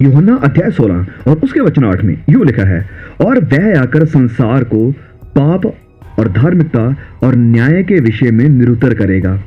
यूहन्ना अध्याय 16 और उसके वचन 8 में यूं लिखा है, और वह आकर संसार को पाप और धार्मिकता और न्याय के विषय में निरुत्तर करेगा।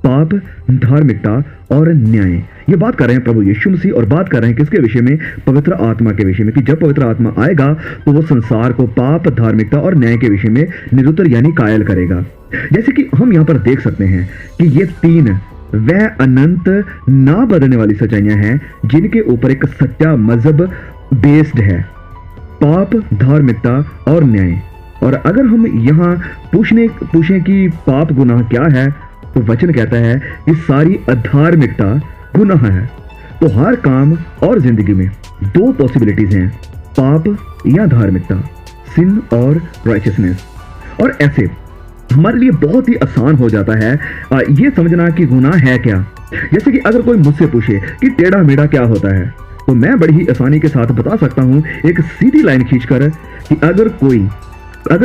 पाप, धार्मिकता और न्याय, ये बात कर रहे हैं प्रभु यीशु मसीह, और बात कर रहे हैं किसके विषय में? पवित्र आत्मा के विषय में, कि जब पवित्र आत्मा आएगा तो वो संसार को पाप, धार्मिकता और न्याय के विषय में निरुत्तर यानी कायल करेगा। जैसे कि हम यहाँ पर देख सकते हैं कि ये तीन वह अनंत ना बदलने वाली सच्चाइयां हैं जिनके ऊपर एक सच्चा मजहब बेस्ड है, पाप, धार्मिकता और न्याय। और अगर हम यहाँ पूछें कि पाप गुनाह क्या है, तो वचन कहता है कि सारी अधार्मिकता गुनाह है। तो हर काम और जिंदगी में दो पॉसिबिलिटीज हैं, पाप या धार्मिकता, सिन और राइचियसनेस। और ऐसे हमारे लिए बहुत ही आसान हो जाता है ये समझना कि गुनाह है क्या। जैसे कि अगर कोई मुझसे पूछे कि टेढ़ा मेढ़ा क्या होता है, तो मैं बड़ी ही आसानी के साथ बता सकता हूं एक सीधी लाइन खींचकर कि अगर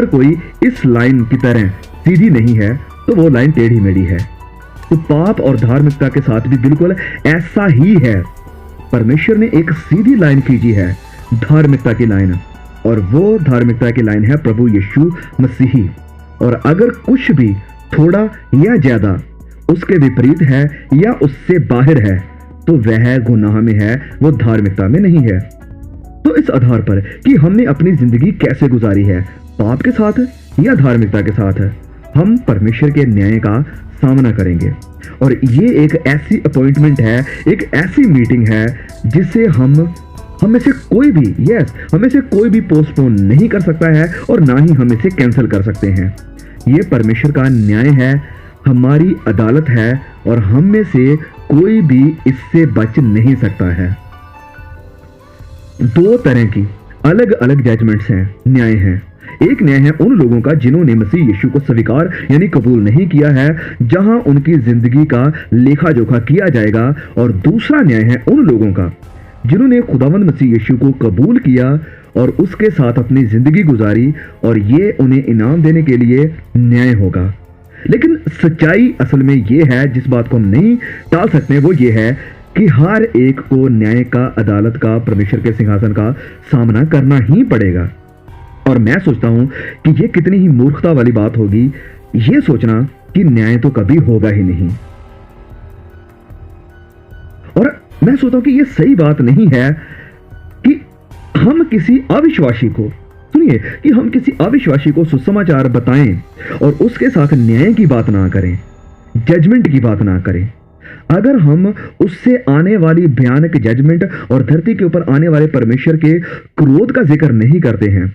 कोई इस लाइन की तरह सीधी नहीं है तो वो लाइन टेढ़ी मेढ़ी है। तो पाप और धार्मिकता के साथ भी बिल्कुल ऐसा ही है। परमेश्वर ने एक सीधी लाइन खींची है, धार्मिकता की लाइन, और वो धार्मिकता की लाइन है प्रभु यीशु मसीही। और अगर कुछ भी थोड़ा या ज्यादा उसके विपरीत है या उससे बाहर है तो वह गुनाह में है, वो धार्मिकता में नहीं है। तो इस आधार पर कि हमने अपनी जिंदगी कैसे गुजारी है, पाप के साथ या धार्मिकता के साथ, हम परमेश्वर के न्याय का सामना करेंगे। और ये एक ऐसी अपॉइंटमेंट है, एक ऐसी मीटिंग है जिसे हम में से कोई भी पोस्टपोन नहीं कर सकता है और ना ही हम इसे कैंसिल कर सकते हैं। ये परमेश्वर का न्याय है, हमारी अदालत है, और हम में से कोई भी इससे बच नहीं सकता है। दो तरह की अलग अलग जजमेंट्स हैं, न्याय हैं। एक न्याय है उन लोगों का जिन्होंने मसीह यीशु को स्वीकार यानी कबूल नहीं किया है, जहां उनकी जिंदगी का लेखा जोखा किया जाएगा। और दूसरा न्याय है उन लोगों का जिन्होंने खुदावंद मसीह यीशु को कबूल किया और उसके साथ अपनी जिंदगी गुजारी, और ये उन्हें इनाम देने के लिए न्याय होगा। लेकिन सच्चाई असल में ये है, जिस बात को हम नहीं टाल सकते, वो ये है कि हर एक को न्याय का, अदालत का, परमेश्वर के सिंहासन का सामना करना ही पड़ेगा। और मैं सोचता हूं कि ये कितनी ही मूर्खता वाली बात होगी ये सोचना कि न्याय तो कभी होगा ही नहीं। और मैं सोचता हूं कि ये सही बात नहीं है कि हम किसी अविश्वासी को सुसमाचार बताएं और उसके साथ न्याय की बात ना करें, जजमेंट की बात ना करें। अगर हम उससे आने वाली भयानक जजमेंट और धरती के ऊपर आने वाले परमेश्वर के क्रोध का जिक्र नहीं करते हैं,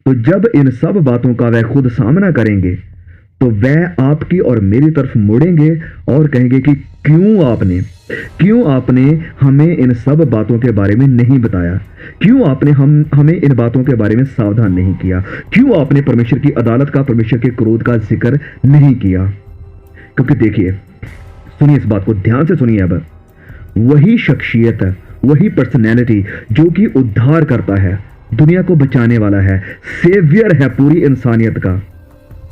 तो जब इन सब बातों का वह खुद सामना करेंगे तो वह आपकी और मेरी तरफ मुड़ेंगे और कहेंगे कि क्यों आपने हमें इन सब बातों के बारे में नहीं बताया, क्यों आपने हमें इन बातों के बारे में सावधान नहीं किया, क्यों आपने परमेश्वर की अदालत का, परमेश्वर के क्रोध का जिक्र नहीं किया। क्योंकि देखिए, सुनिए, इस बात को ध्यान से सुनिए। अब वही शख्सियत, वही पर्सनैलिटी जो कि उद्धार करता है, दुनिया को बचाने वाला है, सेवियर है पूरी इंसानियत का,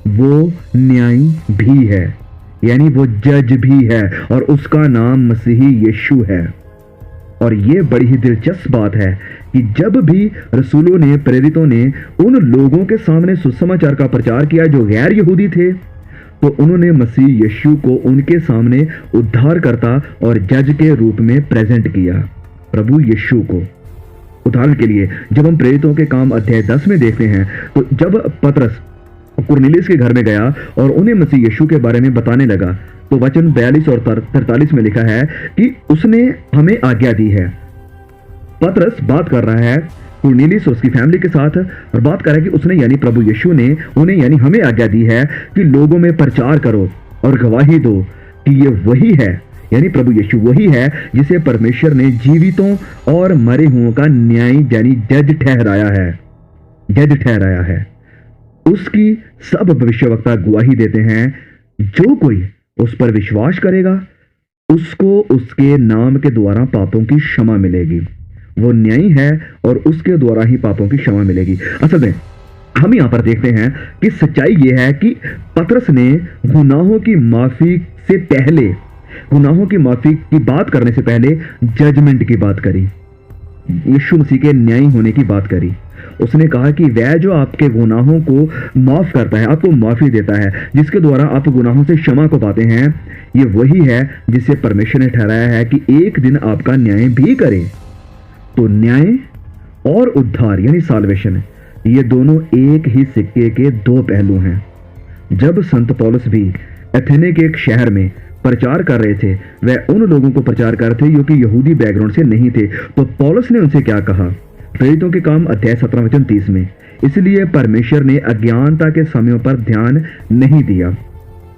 वो न्यायी भी है, यानी वो जज भी है, और उसका नाम मसीही यीशु है। और ये बड़ी ही दिलचस्प बात है कि जब भी रसूलों ने, प्रेरितों ने उन लोगों के सामने सुसमाचार का प्रचार किया जो गैर यहूदी थे, तो उन्होंने मसीह यीशु को उनके सामने उद्धारकर्ता और जज के रूप में प्रेजेंट किया, प्रभु यीशु को। उदाहरण के लिए जब हम प्रेरितों के काम अध्याय 10 में देखते हैं, तो जब पतरस कुरनेलियुस के घर में गया और उन्हें मसीह यीशु के बारे में बताने लगा, तो वचन 42 और 43 में लिखा है कि उसने हमें आज्ञा दी है। पतरस बात कर रहा है कुरनेलियुस और उसकी फैमिली के साथ, और बात कर रहा है कि उसने यानी प्रभु यीशु ने उन्हें यानी हमें आज्ञा दी है कि लोगों में प्रचार करो और गवाही दो कि ये वही है, यानी प्रभु यीशु वही है जिसे परमेश्वर ने जीवितों और मरे हुओं का न्यायी यानी जज ठहराया है। उसकी सब भविष्यवक्ता गवाही देते हैं, जो कोई उस पर विश्वास करेगा उसको उसके नाम के द्वारा पापों की क्षमा मिलेगी। वो न्यायी है और उसके द्वारा ही पापों की क्षमा मिलेगी। असल में हम यहां पर देखते हैं कि सच्चाई यह है कि पतरस ने गुनाहों की माफी की बात करने से पहले जजमेंट की बात करी। यीशु मसीह के न्यायी होने की बात करी। उसने कहा कि वह जो आपके गुनाहों को माफ करता है, आपको माफी देता है, जिसके द्वारा आप गुनाहों से क्षमा को पाते हैं, ये वही है जिसे परमेश्वर ने ठहराया है कि एक दिन आपका न्याय भी करे। तो न्याय और उद्धार यानी साल्वेशन, ये दोनों एक ही सिक्के के दो पहलू हैं। जब संत पौलुस भी एथेने के एक शहर में प्रचार कर रहे थे, वह उन लोगों को प्रचार कर रहे थे जो कि यहूदी बैकग्राउंड से नहीं थे। तो पौलुस ने उनसे क्या कहा? प्रेरितों के काम अध्याय 17 वचन 30 में, इसलिए परमेश्वर ने अज्ञानता के समयों पर ध्यान नहीं दिया।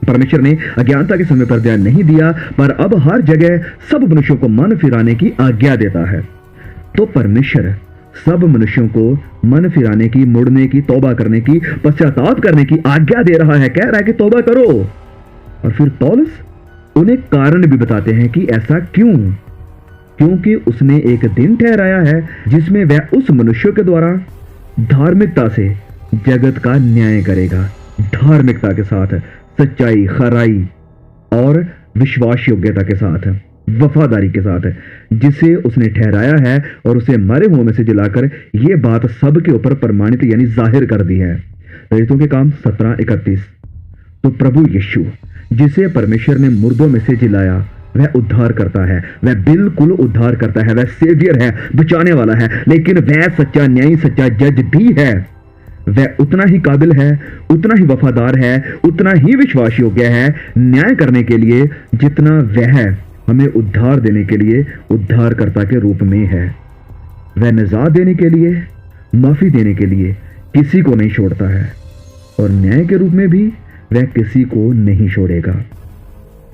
परमेश्वर ने अज्ञानता के समय पर ध्यान नहीं दिया, पर अब हर जगह सब मनुष्यों को मन फिराने की आज्ञा देता है। तो परमेश्वर सब मनुष्यों को मन फिराने की, मुड़ने की, तौबा करने की, पश्चाताप करने की आज्ञा दे रहा है, कह रहा है कि तौबा करो। और फिर पौलुस उन्हें कारण भी बताते हैं कि ऐसा क्यों। क्योंकि उसने एक दिन ठहराया है जिसमें वह उस मनुष्य के द्वारा धार्मिकता से जगत का न्याय करेगा, धार्मिकता के साथ, सच्चाई, खराई और विश्वास योग्यता के साथ, वफादारी के साथ, जिसे उसने ठहराया है और उसे मरे हुओं में से जिलाकर यह बात सबके ऊपर प्रमाणित यानी जाहिर कर दी है। प्रेरितों के काम 17:31। तो प्रभु यीशु, जिसे परमेश्वर ने मुर्दों में से जिलाया, वह उद्धार करता है, वह बिल्कुल उद्धार करता है, वह सेवियर है, बचाने वाला है, लेकिन वह सच्चा न्यायी, सच्चा जज भी है। वह उतना ही काबिल है, उतना ही वफादार है, उतना ही विश्वास योग्य है न्याय करने के लिए, जितना वह हमें उद्धार देने के लिए उद्धारकर्ता के रूप में है। वह निजात देने के लिए, माफी देने के लिए किसी को नहीं छोड़ता है, और न्याय के रूप में भी वह किसी को नहीं छोड़ेगा।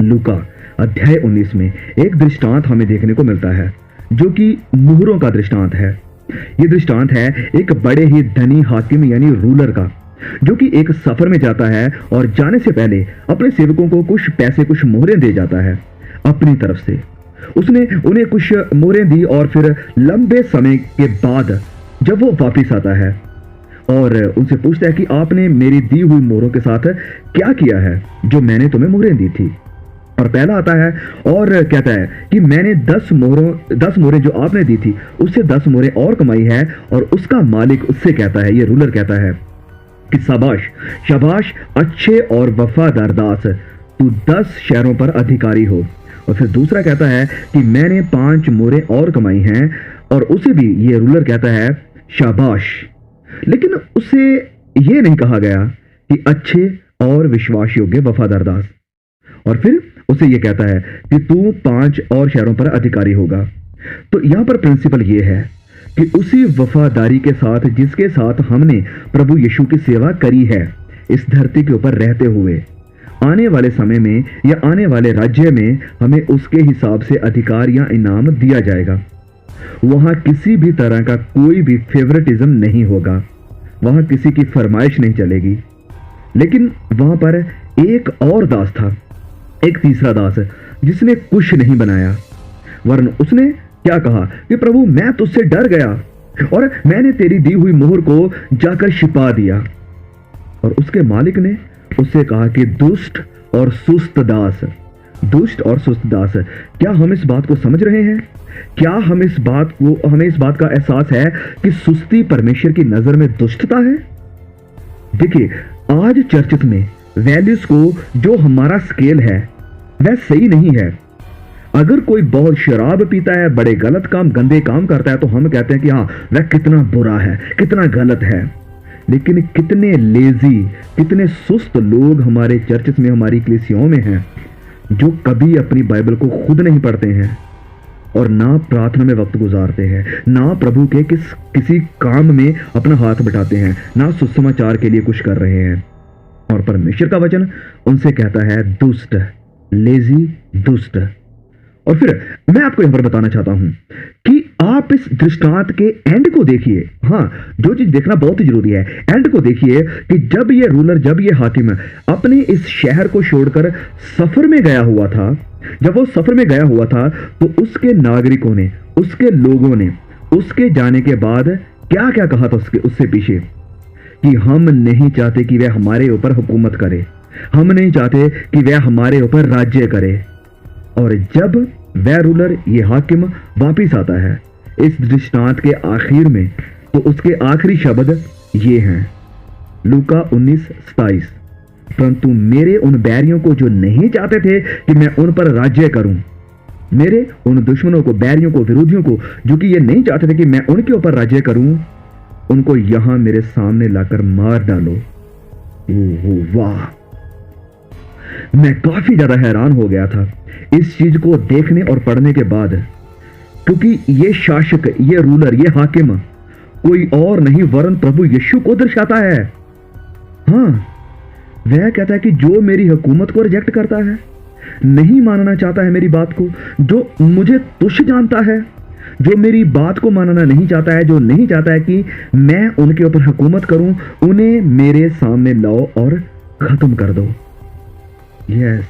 लूका अध्याय 19 में एक दृष्टांत हमें देखने को मिलता है, जो कि मुहरों का दृष्टांत है। यह दृष्टांत है एक बड़े ही धनी हाकिम यानी रूलर का, जो कि एक सफर में जाता है और जाने से पहले अपने सेवकों को कुछ पैसे, कुछ मोहरें दे जाता है अपनी तरफ से। उसने उन्हें कुछ मोहरें दी और फिर लंबे समय के बाद जब वो वापिस आता है और उनसे पूछता है कि आपने मेरी दी हुई मोहरों के साथ क्या किया है जो मैंने तुम्हें मोहरें दी थी। और पहला आता है और कहता है कि मैंने 10 मोहरें जो आपने दी थी उससे 10 मोहरें और कमाई है। और उसका मालिक उससे कहता है, ये रूलर कहता है कि शाबाश शाबाश अच्छे और वफादार दास, तू 10 शहरों पर अधिकारी हो। और फिर दूसरा कहता है कि मैंने 5 मोहरें और कमाई हैं, और उसे भी ये रूलर कहता है शाबाश। लेकिन उसे ये नहीं कहा गया कि अच्छे और विश्वास योग्य वफादार दास। और फिर उसे ये कहता है कि तू 5 और शहरों पर अधिकारी होगा। तो यहां पर प्रिंसिपल ये है कि उसी वफादारी के साथ जिसके साथ हमने प्रभु यीशु की सेवा करी है इस धरती के ऊपर रहते हुए, आने वाले समय में या आने वाले राज्य में हमें उसके हिसाब से अधिकार या इनाम दिया जाएगा। वहां किसी भी तरह का कोई भी फेवरेटिज्म नहीं होगा, वहां किसी की फरमाइश नहीं चलेगी। लेकिन वहां पर एक और दास था, एक तीसरा दास, जिसने कुछ नहीं बनाया, वरन उसने क्या कहा कि प्रभु मैं तुझसे डर गया और मैंने तेरी दी हुई मोहर को जाकर छिपा दिया। और उसके मालिक ने उससे कहा कि दुष्ट और सुस्त दास, दुष्ट और सुस्त दास। क्या हम इस बात को समझ रहे हैं? क्या हमें इस बात का एहसास है कि सुस्ती परमेश्वर की नजर में दुष्टता है? देखिए, आज चर्चेस में वैल्यूज को जो हमारा स्केल है वह सही नहीं है। अगर कोई बहुत शराब पीता है, बड़े गलत काम, गंदे काम करता है, तो हम कहते हैं कि हाँ वह कितना बुरा है, कितना गलत है। लेकिन कितने लेजी, कितने सुस्त लोग हमारे चर्चेस में, हमारी कलीसियाओं में हैं, जो कभी अपनी बाइबल को खुद नहीं पढ़ते हैं और ना प्रार्थना में वक्त गुजारते हैं, ना प्रभु के किसी काम में अपना हाथ बटाते हैं, ना सुसमाचार के लिए कुछ कर रहे हैं। और परमेश्वर का वचन उनसे कहता है दुष्ट, लेजी, दुष्ट। और फिर मैं आपको यहां पर बताना चाहता हूं कि आप इस दृष्टांत के एंड को देखिए। हाँ, जो चीज देखना बहुत ही जरूरी है, एंड को देखिए कि जब ये रूलर, जब ये हाकिम अपने इस शहर को छोड़कर सफर में गया हुआ था, जब वो सफर में गया हुआ था, तो उसके नागरिकों ने, उसके लोगों ने उसके जाने के बाद क्या क्या कहा था उससे पीछे, कि हम नहीं चाहते कि वह हमारे ऊपर हुकूमत करे, हम नहीं चाहते कि वह हमारे ऊपर राज्य करे। और जब वह रूलर, ये हाकिम वापिस आता है इस दृष्टांत के आखिर में तो उसके आखिरी शब्द ये हैं, लूका 19:27, परंतु मेरे उन बैरियों को जो नहीं चाहते थे कि मैं उन पर राज्य करूं, मेरे उन दुश्मनों को, बैरियों को, विरोधियों को, जो कि ये नहीं चाहते थे कि मैं उनके ऊपर राज्य करूं, उनको यहां मेरे सामने लाकर मार डालो। ओह वाह, मैं काफी ज्यादा हैरान हो गया था इस चीज को देखने और पढ़ने के बाद, क्योंकि ये शासक, ये रूलर, ये हाकिम कोई और नहीं वरन प्रभु यीशु को दर्शाता है। हाँ, वह कहता है कि जो मेरी हुकूमत को रिजेक्ट करता है, नहीं मानना चाहता है मेरी बात को, जो मुझे तुच्छ जानता है, जो मेरी बात को मानना नहीं चाहता है, जो नहीं चाहता है कि मैं उनके ऊपर हुकूमत करूं, उन्हें मेरे सामने लाओ और खत्म कर दो। यस,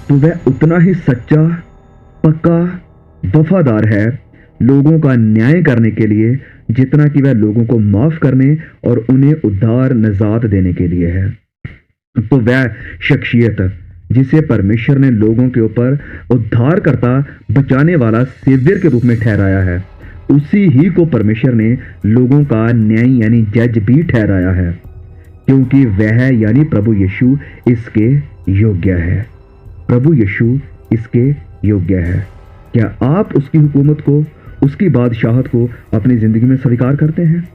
तो वह उतना ही सच्चा, पक्का, वफादार है लोगों का न्याय करने के लिए जितना कि वह लोगों को माफ करने और उन्हें उद्धार, निजात देने के लिए है। तो वह शख्सियत जिसे परमेश्वर ने लोगों के ऊपर उद्धारकर्ता, बचाने वाला, सेवियर के रूप में ठहराया है, उसी ही को परमेश्वर ने लोगों का न्यायी यानी जज भी ठहराया है, क्योंकि वह यानी प्रभु यीशु इसके योग्य है। प्रभु यीशु इसके योग्य है। क्या आप उसकी हुकूमत को, उसकी बादशाहत को अपनी जिंदगी में स्वीकार करते हैं?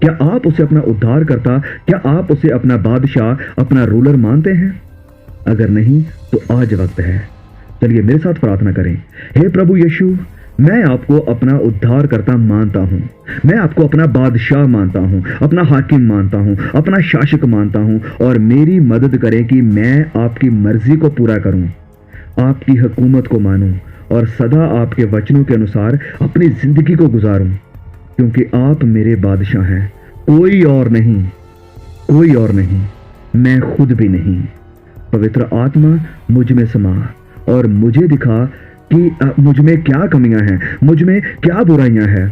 क्या आप उसे अपना उद्धार करता, क्या आप उसे अपना बादशाह, अपना रूलर मानते हैं? अगर नहीं तो आज वक्त है, चलिए मेरे साथ प्रार्थना करें। हे प्रभु यीशु, मैं आपको अपना उद्धार करता मानता हूं, मैं आपको अपना बादशाह मानता हूं, अपना हाकिम मानता हूं, अपना शासक मानता हूं, और मेरी मदद करें कि मैं आपकी मर्जी को पूरा करूं, आपकी हुकूमत को मानूं और सदा आपके वचनों के अनुसार अपनी जिंदगी को गुजारूं, क्योंकि आप मेरे बादशाह हैं, कोई और नहीं, कोई और नहीं, मैं खुद भी नहीं। पवित्र आत्मा मुझ में समा और मुझे दिखा कि मुझ में क्या कमियां हैं, मुझ में क्या बुराइयां हैं,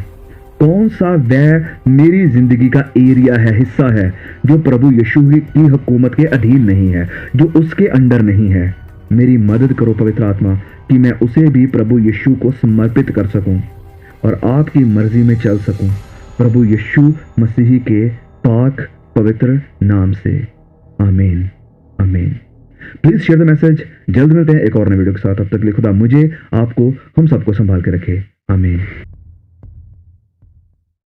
कौन सा वह मेरी जिंदगी का एरिया है, हिस्सा है जो प्रभु यीशु की हुकूमत के अधीन नहीं है, जो उसके अंडर नहीं है। मेरी मदद करो पवित्र आत्मा कि मैं उसे भी प्रभु यीशु को समर्पित कर सकूं और आपकी मर्जी में चल सकूं, प्रभु यीशु मसीह के पाक पवित्र नाम से। आमीन, आमीन। Please share the message. जल्द मिलते हैं एक और नए वीडियो के साथ। तब तक के लिए खुदा मुझे, आपको, हम सबको संभाल के रखे। आमीन।